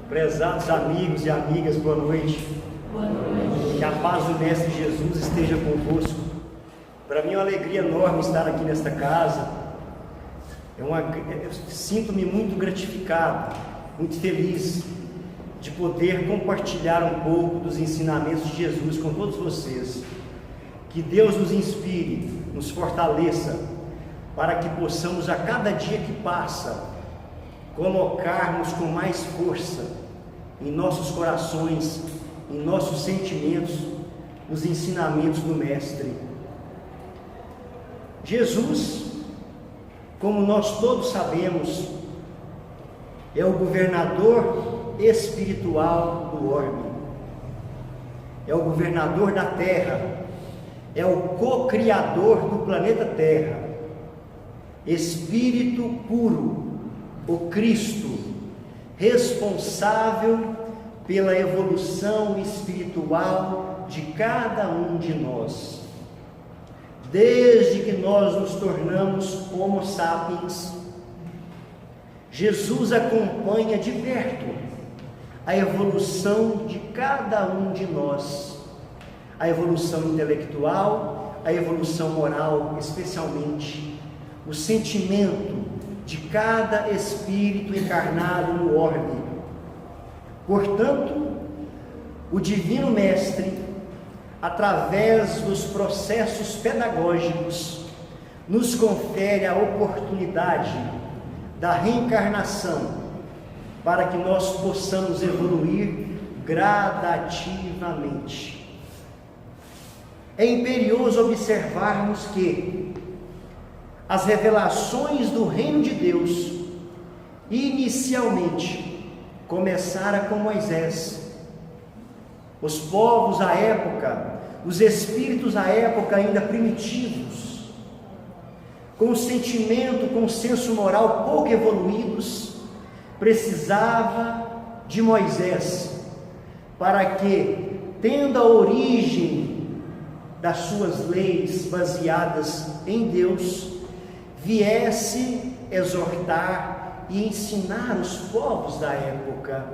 Prezados amigos e amigas, boa noite. Boa noite. Que a paz do Mestre Jesus esteja convosco. Para mim é uma alegria enorme estar aqui nesta casa. Eu sinto-me muito gratificado, muito feliz de poder compartilhar um pouco dos ensinamentos de Jesus com todos vocês. Que Deus nos inspire, nos fortaleça, para que possamos a cada dia que passa colocarmos com mais força em nossos corações, em nossos sentimentos, os ensinamentos do Mestre. Jesus, como nós todos sabemos, é o governador espiritual do orbe, é o governador da terra, é o co-criador do planeta Terra, Espírito puro, o Cristo, responsável pela evolução espiritual de cada um de nós. Desde que nós nos tornamos Homo sapiens, Jesus acompanha de perto a evolução de cada um de nós, a evolução intelectual, a evolução moral, especialmente o sentimento de cada espírito encarnado no orbe. Portanto, o Divino Mestre, através dos processos pedagógicos, nos confere a oportunidade da reencarnação para que nós possamos evoluir gradativamente. É imperioso observarmos que as revelações do Reino de Deus inicialmente começaram com Moisés. Os povos à época, os espíritos à época ainda primitivos, com o sentimento, com o senso moral pouco evoluídos, precisava de Moisés para que, tendo a origem das suas leis baseadas em Deus, viesse exortar e ensinar os povos da época,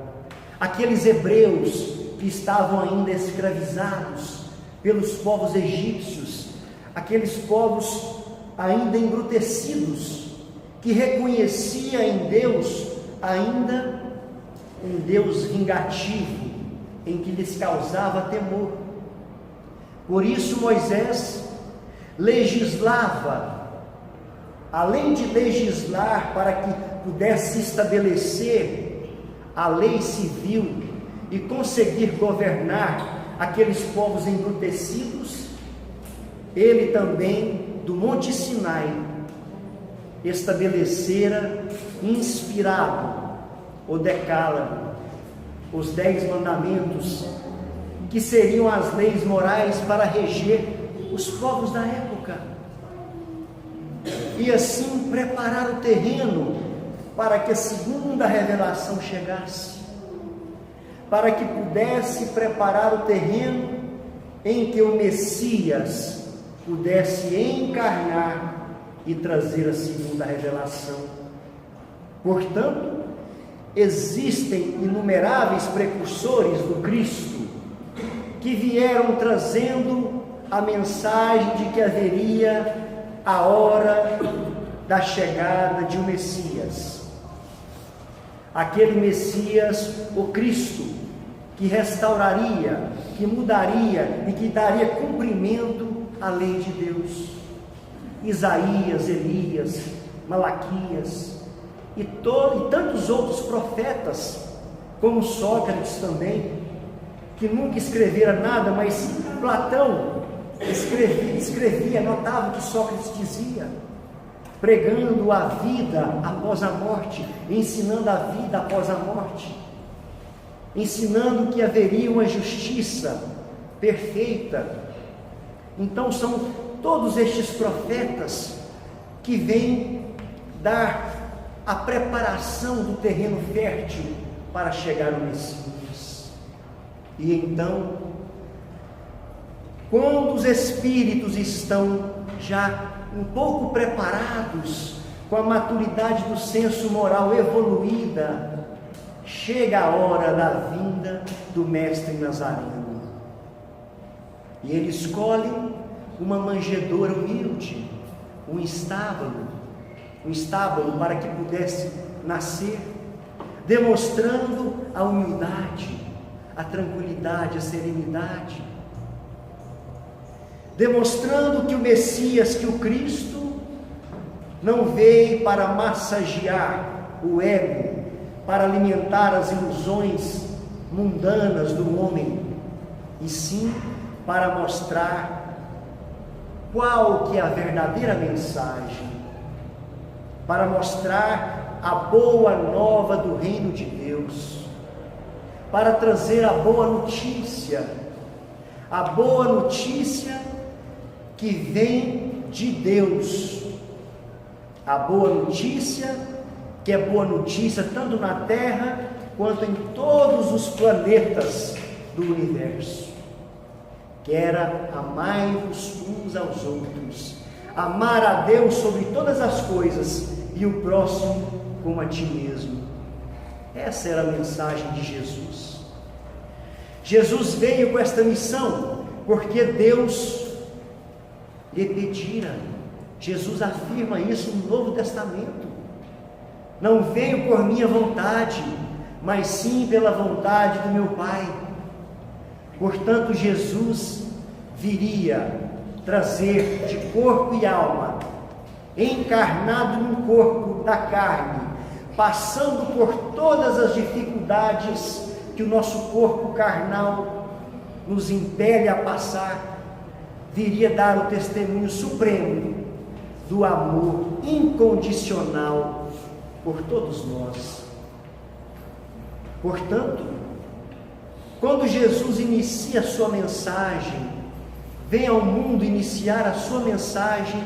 aqueles hebreus que estavam ainda escravizados pelos povos egípcios, aqueles povos ainda embrutecidos, que reconhecia em Deus ainda um Deus vingativo, em que lhes causava temor. Por isso Moisés legislava, além de legislar para que pudesse estabelecer a lei civil e conseguir governar aqueles povos embrutecidos, ele também, do Monte Sinai, estabelecera, inspirado, o Decálogo, os 10 mandamentos, que seriam as leis morais para reger os povos da época, e assim preparar o terreno para que a segunda revelação chegasse, para que pudesse preparar o terreno em que o Messias pudesse encarnar e trazer a segunda revelação. Portanto, existem inumeráveis precursores do Cristo que vieram trazendo a mensagem de que haveria a hora da chegada de um Messias, aquele Messias, o Cristo, que restauraria, que mudaria e que daria cumprimento à lei de Deus. Isaías, Elias, Malaquias e tantos outros profetas, como Sócrates também, que nunca escrevera nada, mas Platão escrevia, notava o que Sócrates dizia, pregando a vida após a morte, ensinando a vida após a morte, ensinando que haveria uma justiça perfeita. Então são todos estes profetas que vêm dar a preparação do terreno fértil para chegar ao Messias. E então, quando os espíritos estão já um pouco preparados com a maturidade do senso moral evoluída, chega a hora da vinda do Mestre Nazareno. E ele escolhe uma manjedoura humilde, um estábulo para que pudesse nascer, demonstrando a humildade, a tranquilidade, a serenidade, demonstrando que o Messias, que o Cristo, não veio para massagear o ego, para alimentar as ilusões mundanas do homem, e sim para mostrar qual que é a verdadeira mensagem, para mostrar a boa nova do reino de Deus, para trazer a boa notícia que vem de Deus, a boa notícia que é boa notícia tanto na Terra quanto em todos os planetas do universo, que era amai-vos uns aos outros, amar a Deus sobre todas as coisas e o próximo como a ti mesmo. Essa era a mensagem de Jesus. Jesus veio com esta missão porque Deus lhe pedira. Jesus afirma isso no Novo Testamento: não veio por minha vontade, mas sim pela vontade do meu Pai. Portanto, Jesus viria trazer de corpo e alma, encarnado num corpo da carne, passando por todas as dificuldades que o nosso corpo carnal nos impele a passar, viria dar o testemunho supremo do amor incondicional por todos nós. Portanto, quando Jesus inicia a sua mensagem, vem ao mundo iniciar a sua mensagem,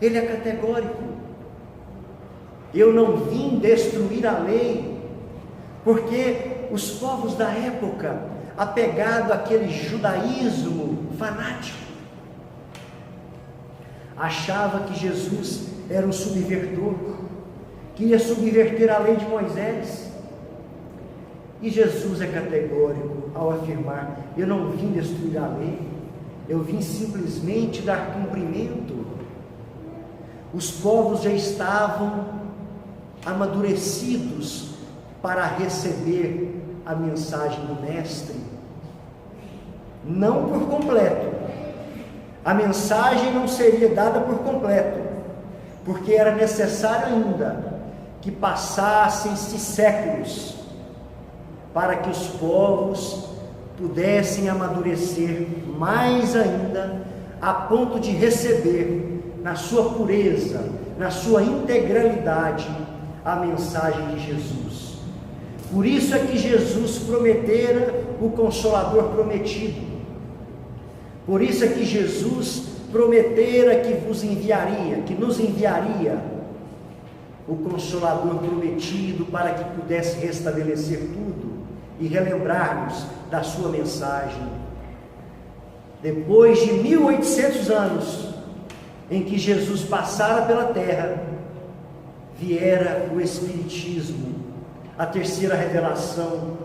ele é categórico: eu não vim destruir a lei, porque os povos da época, apegado àquele judaísmo fanático, achava que Jesus era um subvertor, queria subverter a lei de Moisés. E Jesus é categórico ao afirmar: eu não vim destruir a lei, eu vim simplesmente dar cumprimento. Os povos já estavam amadurecidos para receber a mensagem do Mestre, não por completo. A mensagem não seria dada por completo, porque era necessário ainda que passassem-se séculos para que os povos pudessem amadurecer mais ainda, a ponto de receber na sua pureza, na sua integralidade, a mensagem de Jesus. Por isso é que Jesus prometera o Consolador prometido. Por isso é que Jesus prometera que vos enviaria, que nos enviaria o Consolador prometido, para que pudesse restabelecer tudo e relembrar-nos da sua mensagem. Depois de 1800 anos em que Jesus passara pela terra, viera o Espiritismo, a terceira revelação,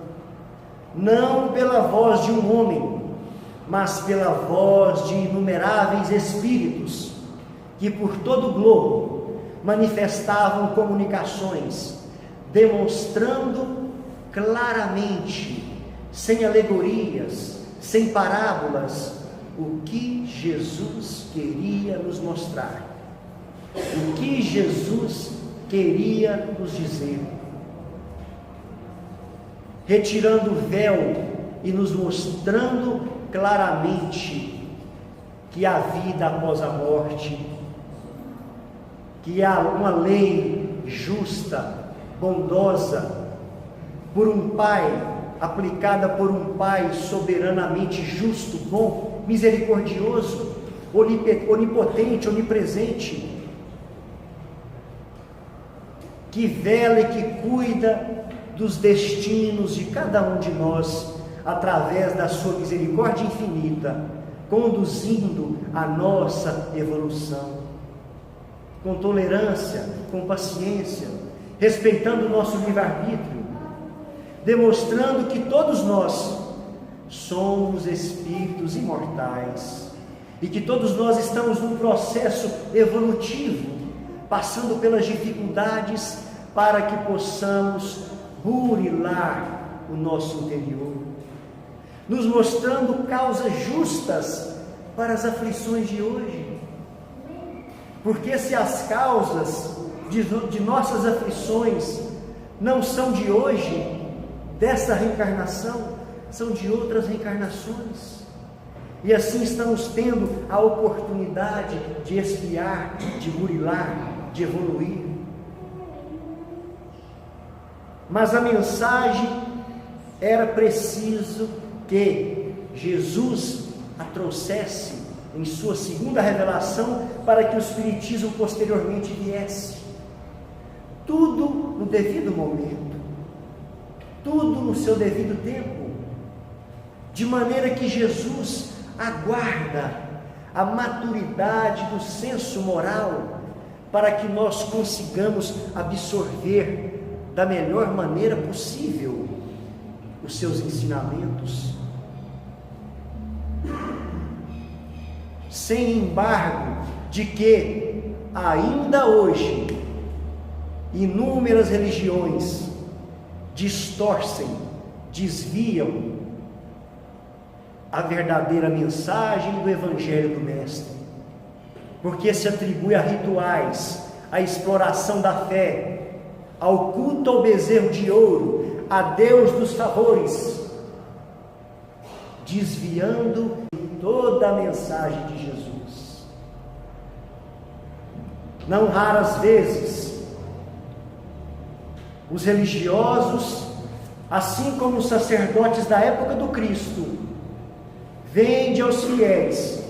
não pela voz de um homem, mas pela voz de inumeráveis espíritos que por todo o globo manifestavam comunicações, demonstrando claramente, sem alegorias, sem parábolas, o que Jesus queria nos mostrar, o que Jesus queria nos dizer, retirando o véu e nos mostrando claramente que há vida após a morte, que há uma lei justa, bondosa, por um Pai, aplicada por um Pai soberanamente justo, bom, misericordioso, onipotente, onipresente, que vela e que cuida dos destinos de cada um de nós, através da sua misericórdia infinita, conduzindo a nossa evolução. com tolerância, com paciência, respeitando o nosso livre-arbítrio, demonstrando que todos nós somos espíritos imortais e que todos nós estamos num processo evolutivo, passando pelas dificuldades para que possamos burilar o nosso interior, nos mostrando causas justas para as aflições de hoje. Porque se as causas de nossas aflições não são de hoje, dessa reencarnação, são de outras reencarnações. E assim estamos tendo a oportunidade de expiar, de burilar, de evoluir. Mas a mensagem era preciso que Jesus a trouxesse em sua segunda revelação, para que o Espiritismo posteriormente viesse. Tudo no devido momento, tudo no seu devido tempo, de maneira que Jesus aguarda a maturidade do senso moral, para que nós consigamos absorver da melhor maneira possível os seus ensinamentos, sem embargo de que ainda hoje inúmeras religiões distorcem, desviam a verdadeira mensagem do Evangelho do Mestre, porque se atribui a rituais, a exploração da fé, ao culto ao bezerro de ouro, a Deus dos favores, desviando toda a mensagem de Jesus. Não raras vezes, os religiosos, assim como os sacerdotes da época do Cristo, vende aos fiéis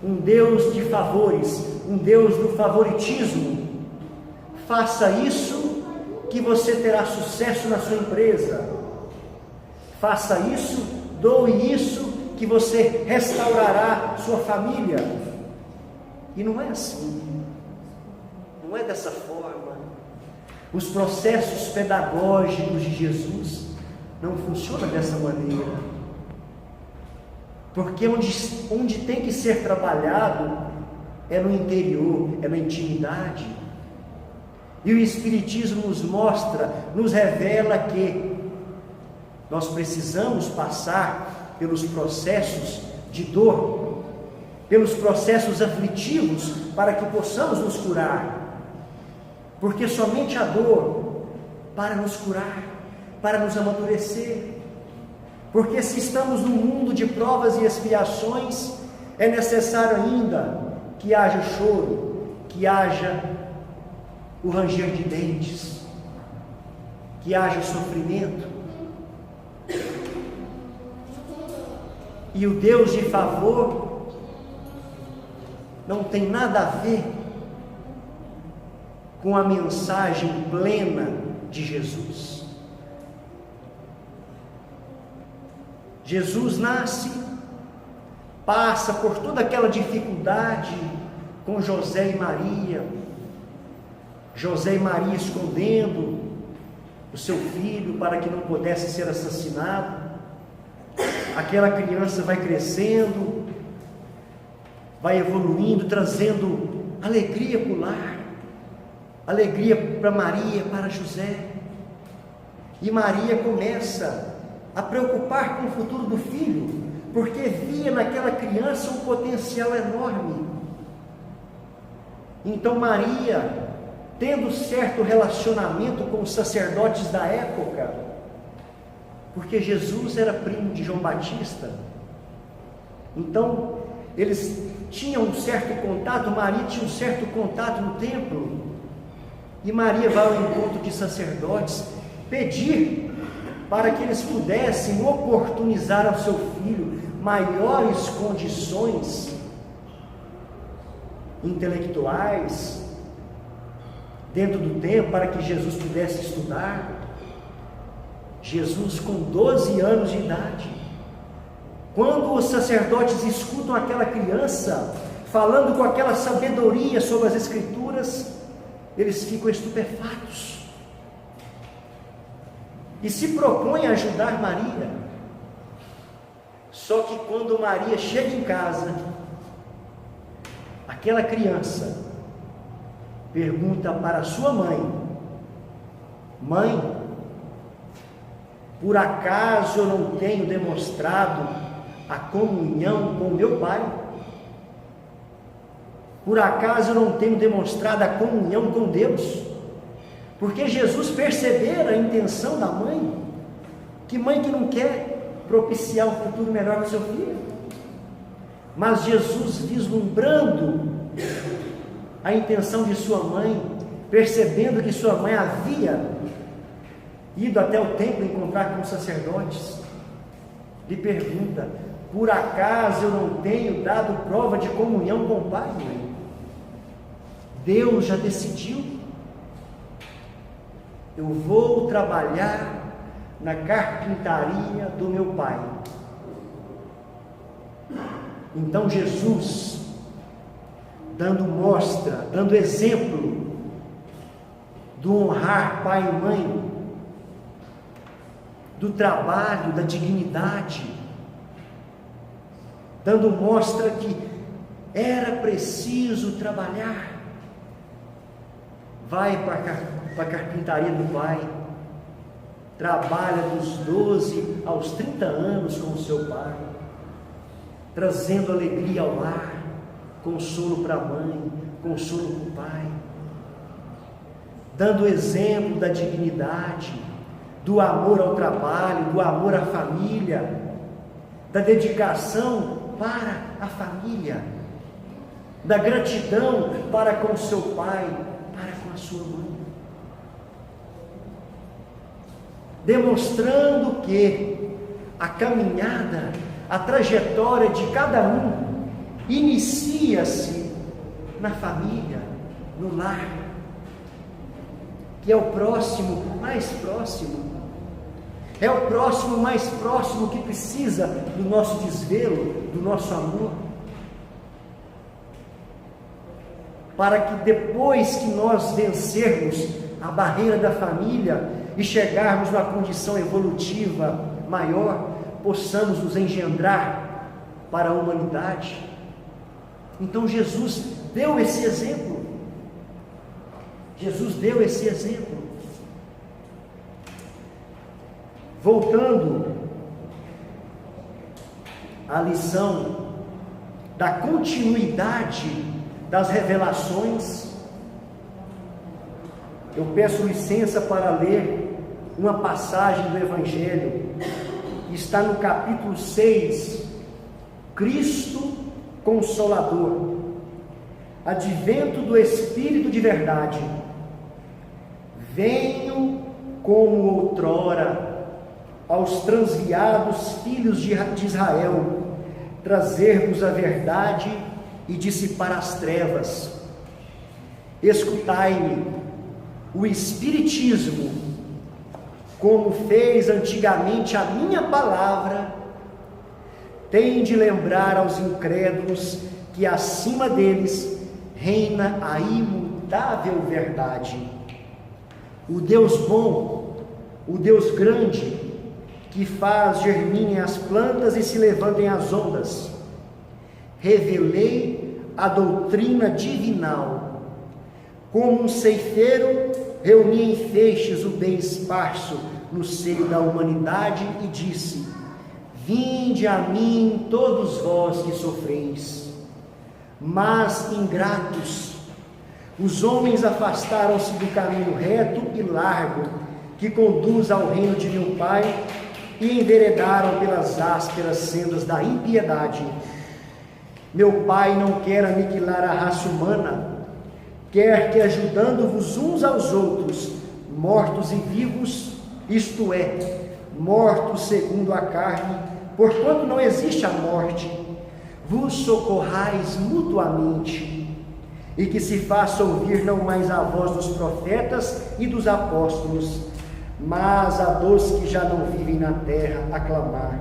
um Deus de favores, um Deus do favoritismo. Faça isso que você terá sucesso na sua empresa. Faça isso, doe isso que você restaurará sua família. E não é assim. Não é dessa forma. Os processos pedagógicos de Jesus não funcionam dessa maneira. Porque onde tem que ser trabalhado é no interior, é na intimidade. E o Espiritismo nos mostra, nos revela que nós precisamos passar pelos processos de dor, pelos processos aflitivos, para que possamos nos curar. Porque somente a dor para nos curar, para nos amadurecer. Porque se estamos num mundo de provas e expiações, é necessário ainda que haja choro, que haja o ranger de dentes, que haja sofrimento. E o Deus de favor não tem nada a ver com a mensagem plena de Jesus. Jesus nasce, passa por toda aquela dificuldade com José e Maria, José e Maria escondendo o seu filho para que não pudesse ser assassinado. Aquela criança vai crescendo, vai evoluindo, trazendo alegria para o lar, alegria para Maria, para José. E Maria começa a preocupar com o futuro do filho, porque via naquela criança um potencial enorme. Então Maria, tendo certo relacionamento com os sacerdotes da época, porque Jesus era primo de João Batista, então eles tinham um certo contato, Maria tinha um certo contato no templo, e Maria vai ao encontro de sacerdotes, pedir para que eles pudessem oportunizar ao seu filho maiores condições intelectuais dentro do templo, para que Jesus pudesse estudar. Jesus com 12 anos de idade, quando os sacerdotes escutam aquela criança falando com aquela sabedoria sobre as Escrituras, eles ficam estupefatos e se propõem a ajudar Maria. Só que quando Maria chega em casa, aquela criança pergunta para sua mãe: mãe, por acaso eu não tenho demonstrado a comunhão com meu pai? Por acaso eu não tenho demonstrado a comunhão com Deus? Porque Jesus percebera a intenção da mãe. Que mãe que não quer propiciar um futuro melhor para o seu filho? Mas Jesus, vislumbrando a intenção de sua mãe, percebendo que sua mãe havia ido até o templo encontrar com os sacerdotes, lhe pergunta: por acaso eu não tenho dado prova de comunhão com o Pai, mãe? Deus já decidiu. Eu vou trabalhar na carpintaria do meu Pai. Então Jesus, dando mostra, dando exemplo do honrar pai e mãe, do trabalho, da dignidade, dando mostra que era preciso trabalhar, vai para a carpintaria do pai, trabalha dos 12 aos 30 anos com o seu pai, trazendo alegria ao lar, consolo para a mãe, consolo para o pai, dando exemplo da dignidade, do amor ao trabalho, do amor à família, da dedicação para a família, da gratidão para com o seu pai, para com a sua mãe, demonstrando que a caminhada, a trajetória de cada um inicia-se na família, no lar, que é o próximo mais próximo, é o próximo mais próximo que precisa do nosso desvelo, do nosso amor, para que depois que nós vencermos a barreira da família e chegarmos numa condição evolutiva maior, possamos nos engendrar para a humanidade. Então Jesus deu esse exemplo. Jesus deu esse exemplo. Voltando à lição da continuidade das revelações, eu peço licença para ler uma passagem do Evangelho, que está no capítulo 6, Cristo Consolador, advento do Espírito de verdade. Venho como outrora aos transviados filhos de Israel, trazer-vos a verdade e dissipar as trevas. Escutai-me, o Espiritismo, como fez antigamente a minha palavra, tem de lembrar aos incrédulos que acima deles reina a imutável verdade. O Deus bom, o Deus grande, que faz germinem as plantas e se levantem as ondas, revelei a doutrina divinal. Como um ceifeiro, reuni em feixes o bem esparso no seio da humanidade e disse: vinde a mim todos vós que sofreis. Mas, ingratos, os homens afastaram-se do caminho reto e largo que conduz ao reino de meu Pai e enveredaram pelas ásperas sendas da impiedade. Meu Pai não quer aniquilar a raça humana, quer que, ajudando-vos uns aos outros, mortos e vivos, isto é, mortos segundo a carne, porquanto não existe a morte, vos socorrais mutuamente, e que se faça ouvir não mais a voz dos profetas e dos apóstolos, mas a dos que já não vivem na terra, a clamar: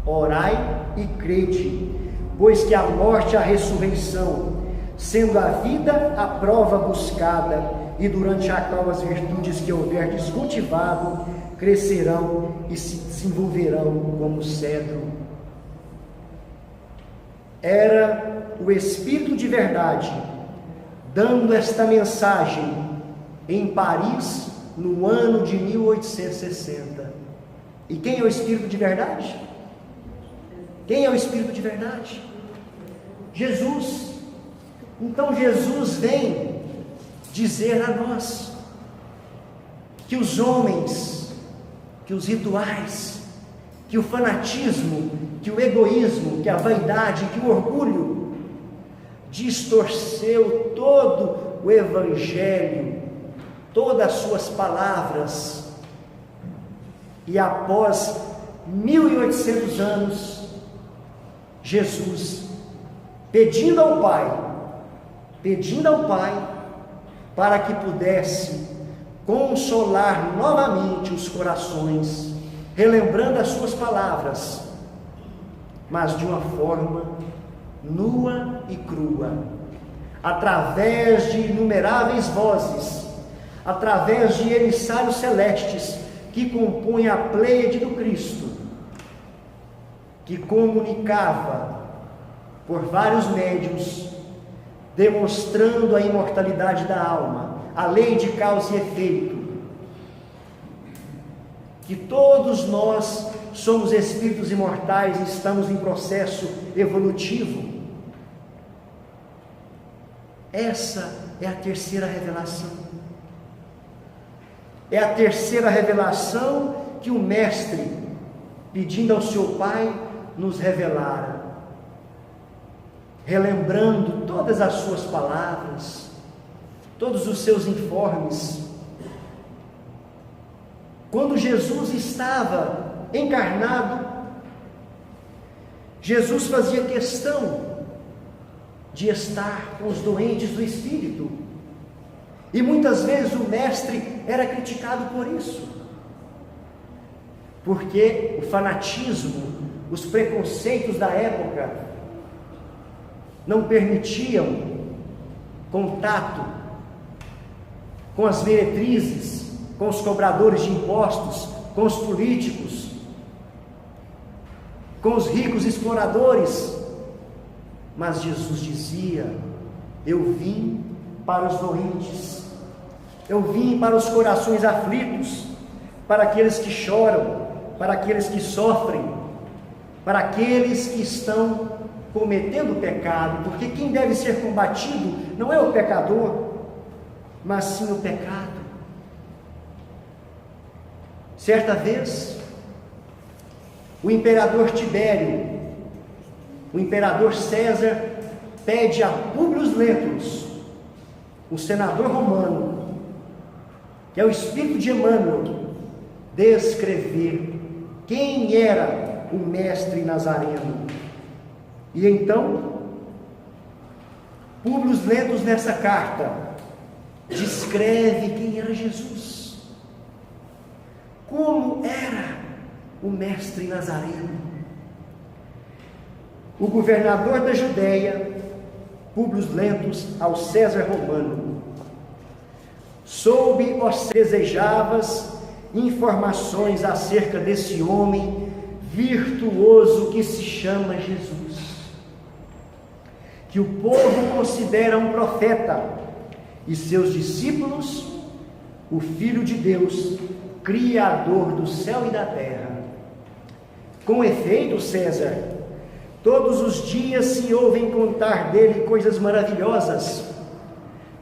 orai e crede, pois que a morte e a ressurreição sendo a vida a prova buscada, e durante a qual as virtudes que houverdes cultivado crescerão e se desenvolverão como cedro. Era o Espírito de verdade dando esta mensagem em Paris no ano de 1860. E quem é o Espírito de verdade? Quem é o Espírito de verdade? Jesus. Então Jesus vem dizer a nós que os homens, que os rituais, que o fanatismo, que o egoísmo, que a vaidade, que o orgulho distorceu todo o Evangelho, todas as suas palavras, e após 1800 anos, Jesus pedindo ao Pai para que pudesse consolar novamente os corações, relembrando as suas palavras, mas de uma forma nua e crua, através de inumeráveis vozes, através de emissários celestes que compõem a pleiade do Cristo, que comunicava por vários médiuns, demonstrando a imortalidade da alma, a lei de causa e efeito, que todos nós somos espíritos imortais e estamos em processo evolutivo. Essa é a terceira revelação. É a terceira revelação que o Mestre, pedindo ao seu Pai, nos revelara, relembrando todas as suas palavras, todos os seus informes. Quando Jesus estava encarnado, Jesus fazia questão de estar com os doentes do espírito, e muitas vezes o Mestre era criticado por isso, porque o fanatismo, os preconceitos da época não permitiam contato com as meretrizes, com os cobradores de impostos, com os políticos, com os ricos exploradores. Mas Jesus dizia: eu vim para os doentes, eu vim para os corações aflitos, para aqueles que choram, para aqueles que sofrem, para aqueles que estão cometendo pecado, porque quem deve ser combatido não é o pecador, mas sim o pecado. Certa vez, o imperador Tibério, o imperador César, pede a Públio Lentulus, o senador romano, que é o espírito de Emmanuel, descrever quem era o mestre nazareno. E então, Públio Lentulus, nessa carta, descreve quem era Jesus, como era o mestre nazareno. O governador da Judéia, Públio Lentulus, ao César romano: soube, ó, desejavas informações acerca desse homem virtuoso que se chama Jesus, que o povo considera um profeta, e seus discípulos o Filho de Deus, Criador do céu e da terra. Com efeito, César, todos os dias se ouvem contar dele coisas maravilhosas.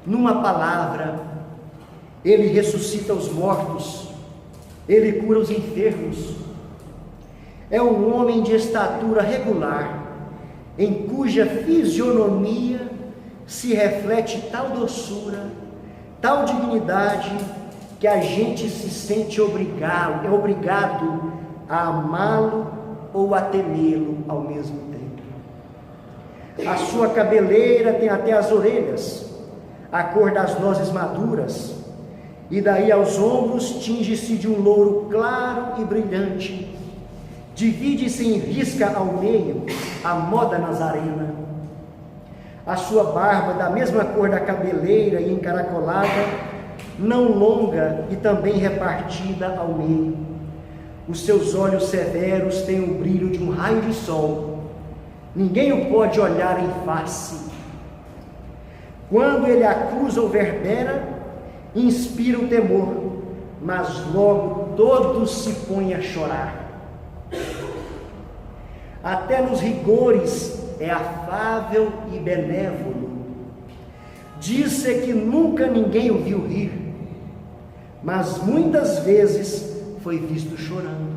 Numa palavra, ele ressuscita os mortos, ele cura os enfermos. É um homem de estatura regular, em cuja fisionomia se reflete tal doçura, tal dignidade, que a gente se sente obrigado a amá-lo ou a temê-lo ao mesmo tempo. A sua cabeleira tem até as orelhas, a cor das nozes maduras, e daí aos ombros tinge-se de um louro claro e brilhante, divide-se em risca ao meio a moda nazarena. a sua barba da mesma cor da cabeleira e encaracolada, não longa e também repartida ao meio. Os seus olhos severos têm o brilho de um raio de sol. Ninguém o pode olhar em face. Quando ele acusa ou verbena, inspira o temor, mas logo todos se põem a chorar. Até nos rigores é afável e benévolo. Diz-se que nunca ninguém o viu rir, mas muitas vezes foi visto chorando.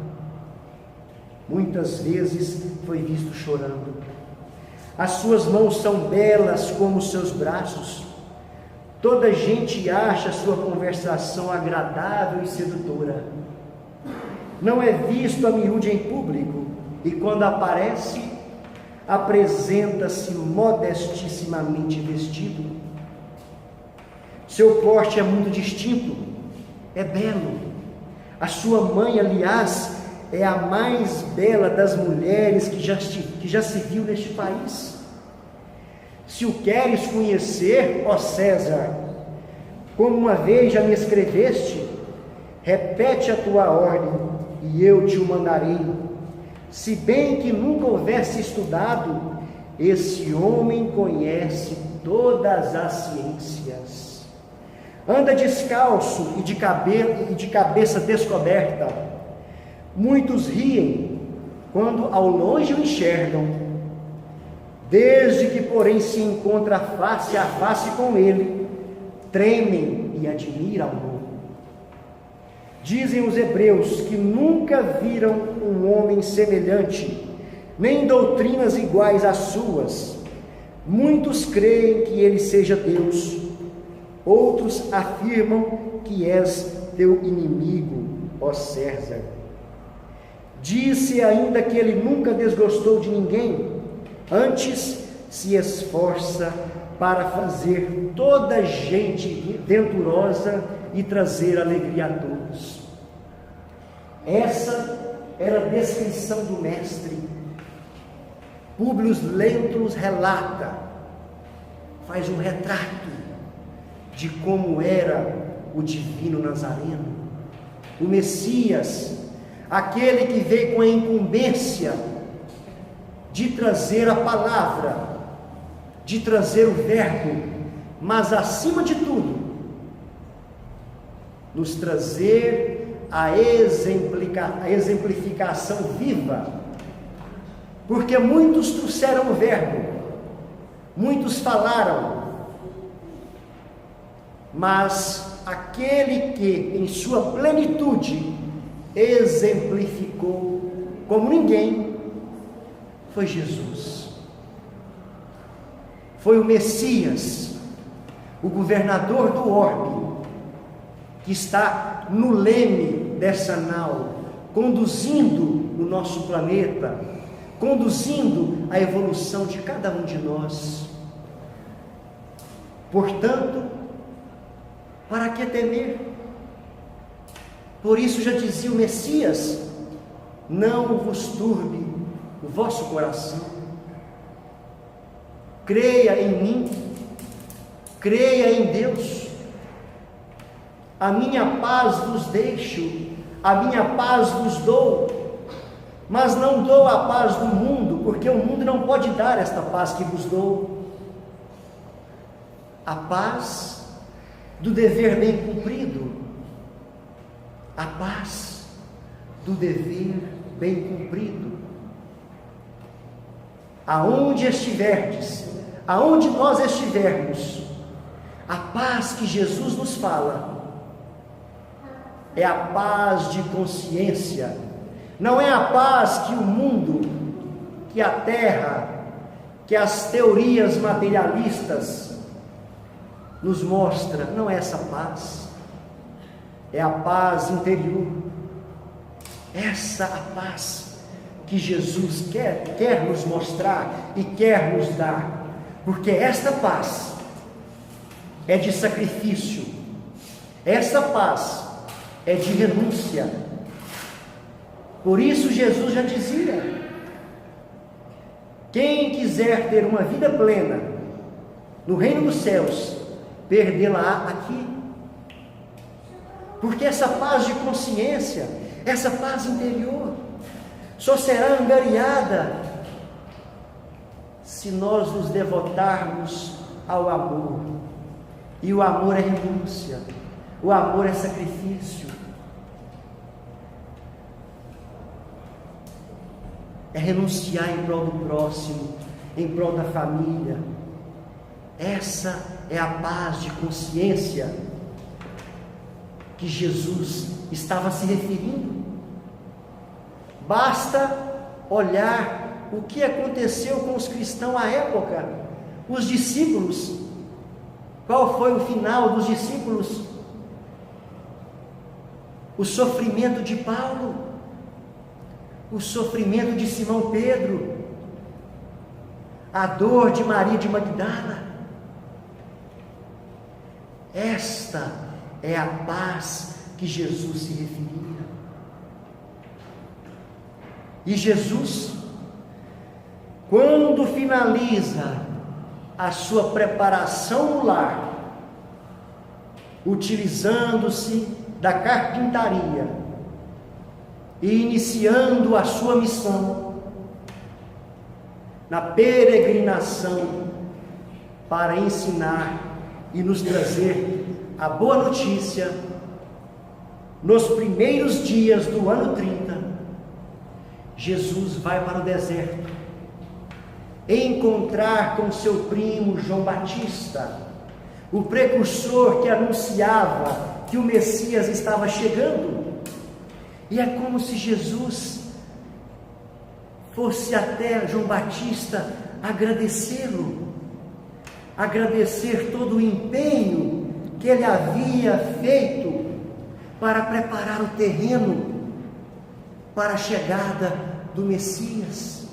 Muitas vezes foi visto chorando. As suas mãos são belas como os seus braços. Toda gente acha sua conversação agradável e sedutora. Não é visto a miúde em público, e quando aparece, apresenta-se modestissimamente vestido. Seu porte é muito distinto, é belo. A sua mãe, aliás, é a mais bela das mulheres que já se viu neste país. Se o queres conhecer, ó César, como uma vez já me escreveste, repete a tua ordem, e eu te o mandarei. Se bem que nunca houvesse estudado, esse homem conhece todas as ciências. Anda descalço e de cabeça descoberta. Muitos riem quando ao longe o enxergam. Desde que, porém, se encontra face a face com ele, tremem e admiram-no. Dizem os hebreus que nunca viram um homem semelhante, nem doutrinas iguais às suas. Muitos creem que ele seja Deus, outros afirmam que és teu inimigo, ó César. Disse ainda que ele nunca desgostou de ninguém, antes se esforça para fazer toda gente venturosa e trazer alegria a todos. Essa era a descrição do mestre. Públio Lentulus relata, faz um retrato de como era o divino Nazareno, o Messias, aquele que veio com a incumbência de trazer a palavra, de trazer o verbo, mas acima de tudo, nos trazer a exemplificação viva, porque muitos trouxeram o verbo, muitos falaram, mas aquele que em sua plenitude exemplificou como ninguém foi Jesus. Foi o Messias, o governador do orbe, que está no leme dessa nau, conduzindo o nosso planeta, conduzindo a evolução de cada um de nós. Portanto, para que temer? Por isso já dizia o Messias: não vos turbe o vosso coração. Creia em mim, creia em Deus. A minha paz vos deixo, a minha paz vos dou, mas não dou a paz do mundo, porque o mundo não pode dar esta paz que vos dou. A paz do dever bem cumprido, a paz do dever bem cumprido. Aonde estiverdes, aonde nós estivermos, a paz que Jesus nos fala é a paz de consciência, não é a paz que o mundo, que a terra, que as teorias materialistas nos mostra. Não é essa paz, é a paz interior, essa a paz que Jesus quer nos mostrar e quer nos dar, porque esta paz é de sacrifício, essa paz é de renúncia. Por isso Jesus já dizia: quem quiser ter uma vida plena, no reino dos céus, perdê-la aqui. Porque essa paz de consciência, essa paz interior, só será angariada se nós nos devotarmos ao amor. E o amor é renúncia, o amor é sacrifício, é renunciar em prol do próximo, em prol da família. Essa é a paz de consciência que Jesus estava se referindo. Basta olhar o que aconteceu com os cristãos à época, os discípulos. Qual foi o final dos discípulos? O sofrimento de Paulo, o sofrimento de Simão Pedro, a dor de Maria de Magdala. Esta é a paz que Jesus se referia. E Jesus, quando finaliza a sua preparação no lar, utilizando-se da carpintaria e iniciando a sua missão na peregrinação para ensinar e nos trazer a boa notícia, nos primeiros dias do ano 30, Jesus vai para o deserto encontrar com seu primo João Batista, o precursor que anunciava que o Messias estava chegando. E é como se Jesus fosse até João Batista agradecê-lo, agradecer todo o empenho que ele havia feito para preparar o terreno para a chegada do Messias.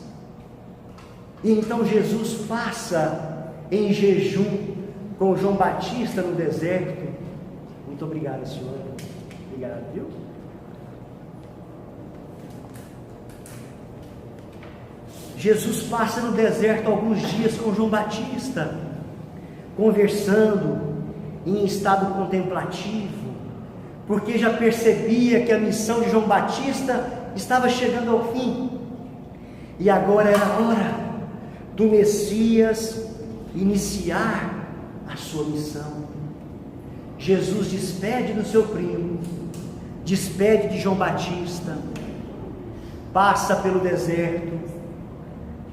E então Jesus passa em jejum com João Batista no deserto. Muito obrigado, Senhor. Obrigado, viu? Jesus passa no deserto alguns dias com João Batista, conversando em estado contemplativo, porque já percebia que a missão de João Batista estava chegando ao fim, e agora era a hora do Messias iniciar a sua missão. Jesus despede do seu primo, despede de João Batista, passa pelo deserto,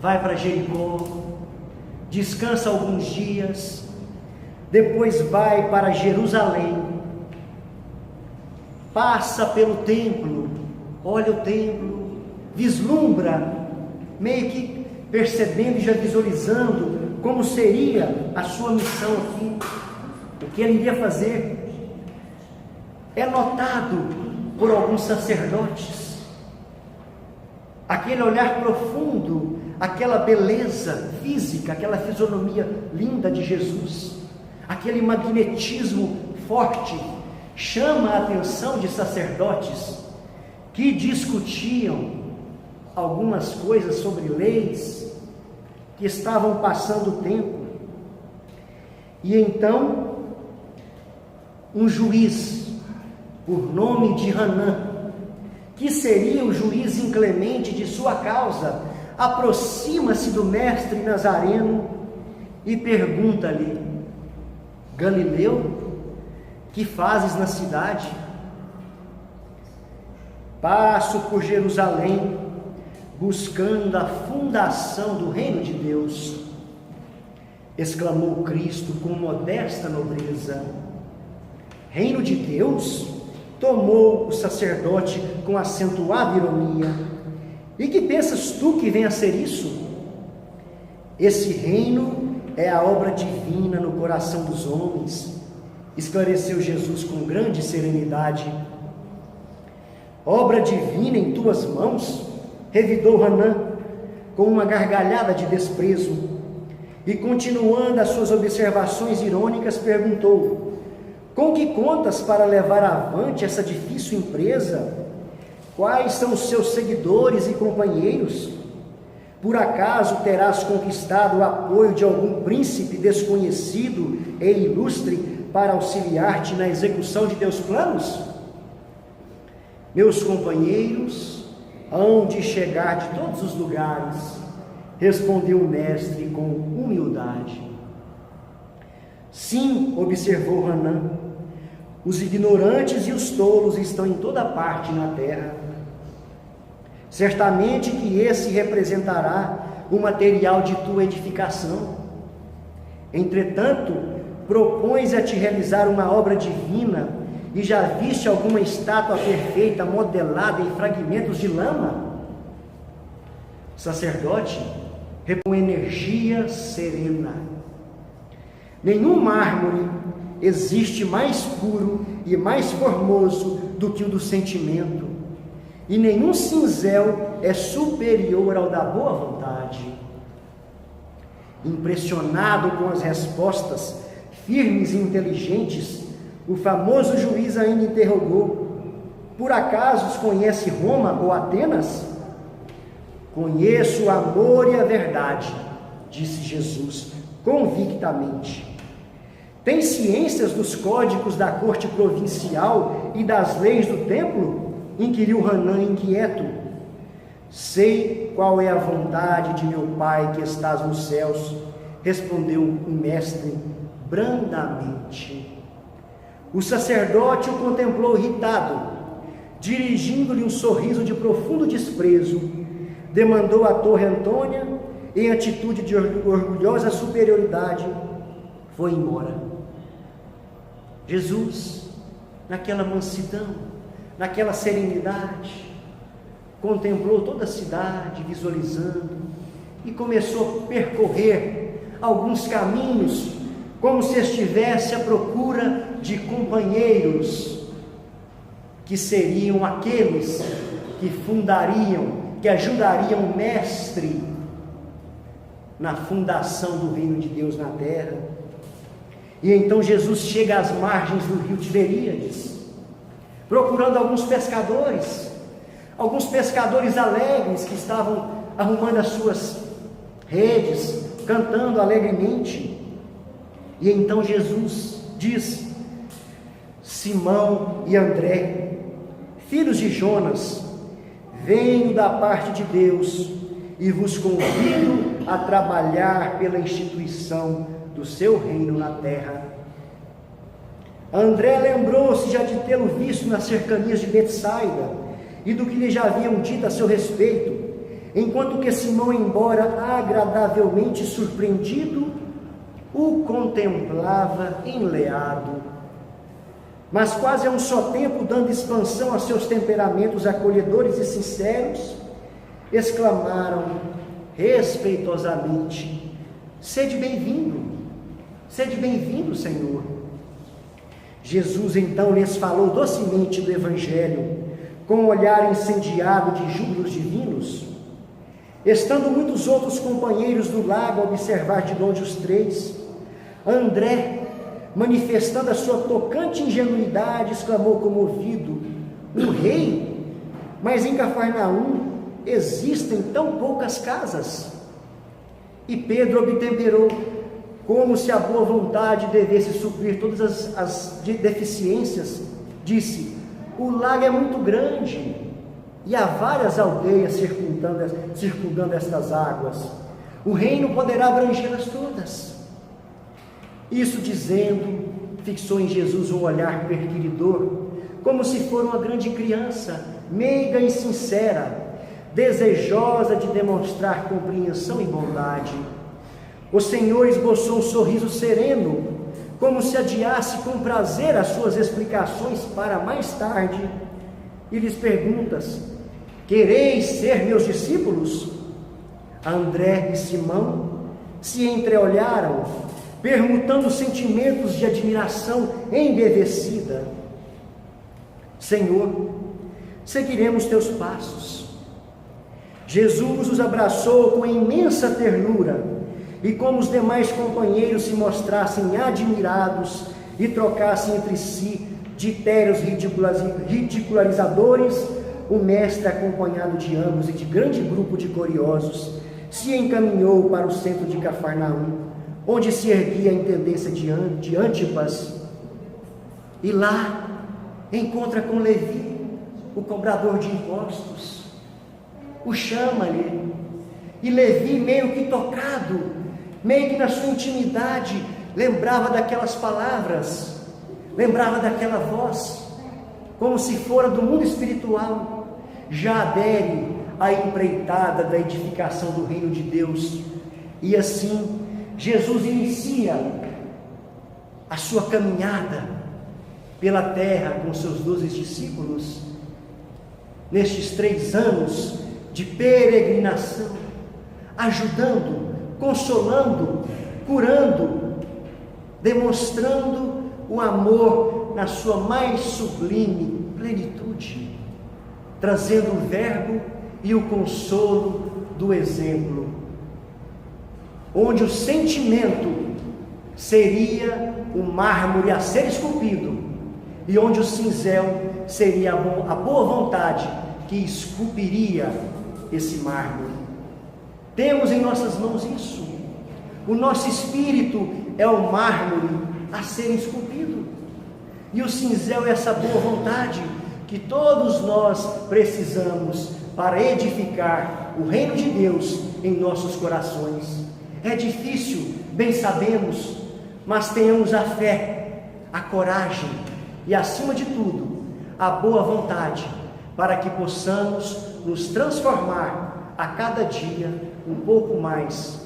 vai para Jericó, descansa alguns dias, depois vai para Jerusalém, passa pelo templo, olha o templo, vislumbra, meio que percebendo e já visualizando como seria a sua missão aqui, o que ele iria fazer. É notado por alguns sacerdotes aquele olhar profundo, aquela beleza física, aquela fisionomia linda de Jesus, aquele magnetismo forte, chama a atenção de sacerdotes que discutiam algumas coisas sobre leis, que estavam passando o tempo. E então um juiz, por nome de Hanã, que seria o juiz inclemente de sua causa, aproxima-se do mestre Nazareno e pergunta-lhe: Galileu, que fazes na cidade? Passo por Jerusalém, buscando a fundação do reino de Deus, exclamou Cristo com modesta nobreza. Reino de Deus? Tomou o sacerdote com acentuada ironia. E que pensas tu que venha a ser isso? Esse reino é a obra divina no coração dos homens, esclareceu Jesus com grande serenidade. Obra divina em tuas mãos? Revidou Hanã com uma gargalhada de desprezo, e continuando as suas observações irônicas, perguntou: com que contas para levar avante essa difícil empresa? Quais são os seus seguidores e companheiros? Por acaso terás conquistado o apoio de algum príncipe desconhecido e ilustre para auxiliar-te na execução de teus planos? Meus companheiros hão de chegar de todos os lugares, respondeu o mestre com humildade. Sim, observou Hanã, os ignorantes e os tolos estão em toda parte na terra. Certamente que esse representará o material de tua edificação. Entretanto, propões a te realizar uma obra divina e já viste alguma estátua perfeita modelada em fragmentos de lama? O sacerdote com energia serena. Nenhum mármore existe mais puro e mais formoso do que o do sentimento, e nenhum cinzel é superior ao da boa vontade. Impressionado com as respostas firmes e inteligentes, o famoso juiz ainda interrogou: por acaso os conhece Roma ou Atenas? Conheço o amor e a verdade, disse Jesus convictamente. Tem ciências dos códigos da corte provincial e das leis do templo? Inquiriu Hanã inquieto. Sei qual é a vontade de meu Pai que estás nos céus, respondeu o mestre brandamente. O sacerdote o contemplou irritado, dirigindo-lhe um sorriso de profundo desprezo, demandou a torre Antônia, em atitude de orgulhosa superioridade, foi embora. Jesus, naquela mansidão, naquela serenidade, contemplou toda a cidade, visualizando, e começou a percorrer alguns caminhos, como se estivesse à procura de companheiros, que seriam aqueles que fundariam, que ajudariam o mestre na fundação do reino de Deus na terra. E então Jesus chega às margens do rio Tiberíades, procurando alguns pescadores alegres que estavam arrumando as suas redes, cantando alegremente. E então Jesus diz: Simão e André, filhos de Jonas, venho da parte de Deus e vos convido a trabalhar pela instituição do seu reino na terra. André lembrou-se já de tê-lo visto nas cercanias de Betsaida e do que lhe já haviam dito a seu respeito, enquanto que Simão, embora agradavelmente surpreendido, o contemplava enleado, mas quase a um só tempo, dando expansão a seus temperamentos acolhedores e sinceros, exclamaram respeitosamente: sede bem-vindo, Senhor. Jesus então lhes falou docemente do Evangelho, com um olhar incendiado de júbilos divinos. Estando muitos outros companheiros do lago a observar de longe os três, André, manifestando a sua tocante ingenuidade, exclamou comovido: um rei? Mas em Cafarnaum existem tão poucas casas. E Pedro obtemperou, como se a boa vontade devesse suprir todas as deficiências, disse: o lago é muito grande e há várias aldeias circundando estas águas. O reino poderá abrangê-las todas. Isso dizendo, fixou em Jesus um olhar perquiridor, como se fosse uma grande criança, meiga e sincera, desejosa de demonstrar compreensão e bondade. O Senhor esboçou um sorriso sereno, como se adiasse com prazer as suas explicações para mais tarde, e lhes pergunta: quereis ser meus discípulos? André e Simão se entreolharam, permutando sentimentos de admiração embevecida. Senhor, seguiremos teus passos. Jesus os abraçou com imensa ternura, e como os demais companheiros se mostrassem admirados e trocassem entre si ditérios ridicularizadores, o mestre, acompanhado de ambos e de grande grupo de curiosos, se encaminhou para o centro de Cafarnaum, onde se erguia a intendência de Antipas, e lá encontra com Levi, o cobrador de impostos, o chama-lhe, e Levi, meio que tocado, meio que na sua intimidade, lembrava daquelas palavras, lembrava daquela voz, como se fora do mundo espiritual, já adere à empreitada da edificação do reino de Deus. E assim, Jesus inicia a sua caminhada pela terra com seus 12 discípulos, nestes 3 anos de peregrinação, ajudando, consolando, curando, demonstrando o amor na sua mais sublime plenitude, trazendo o verbo e o consolo do exemplo, onde o sentimento seria o mármore a ser esculpido, e onde o cinzel seria a boa vontade que esculpiria esse mármore. Temos em nossas mãos isso. O nosso espírito é o mármore a ser esculpido, e o cinzel é essa boa vontade que todos nós precisamos para edificar o reino de Deus em nossos corações. É difícil, bem sabemos, mas tenhamos a fé, a coragem e, acima de tudo, a boa vontade, para que possamos nos transformar a cada dia um pouco mais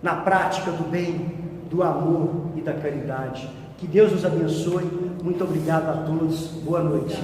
na prática do bem, do amor e da caridade. Que Deus nos abençoe. Muito obrigado a todos. Boa noite.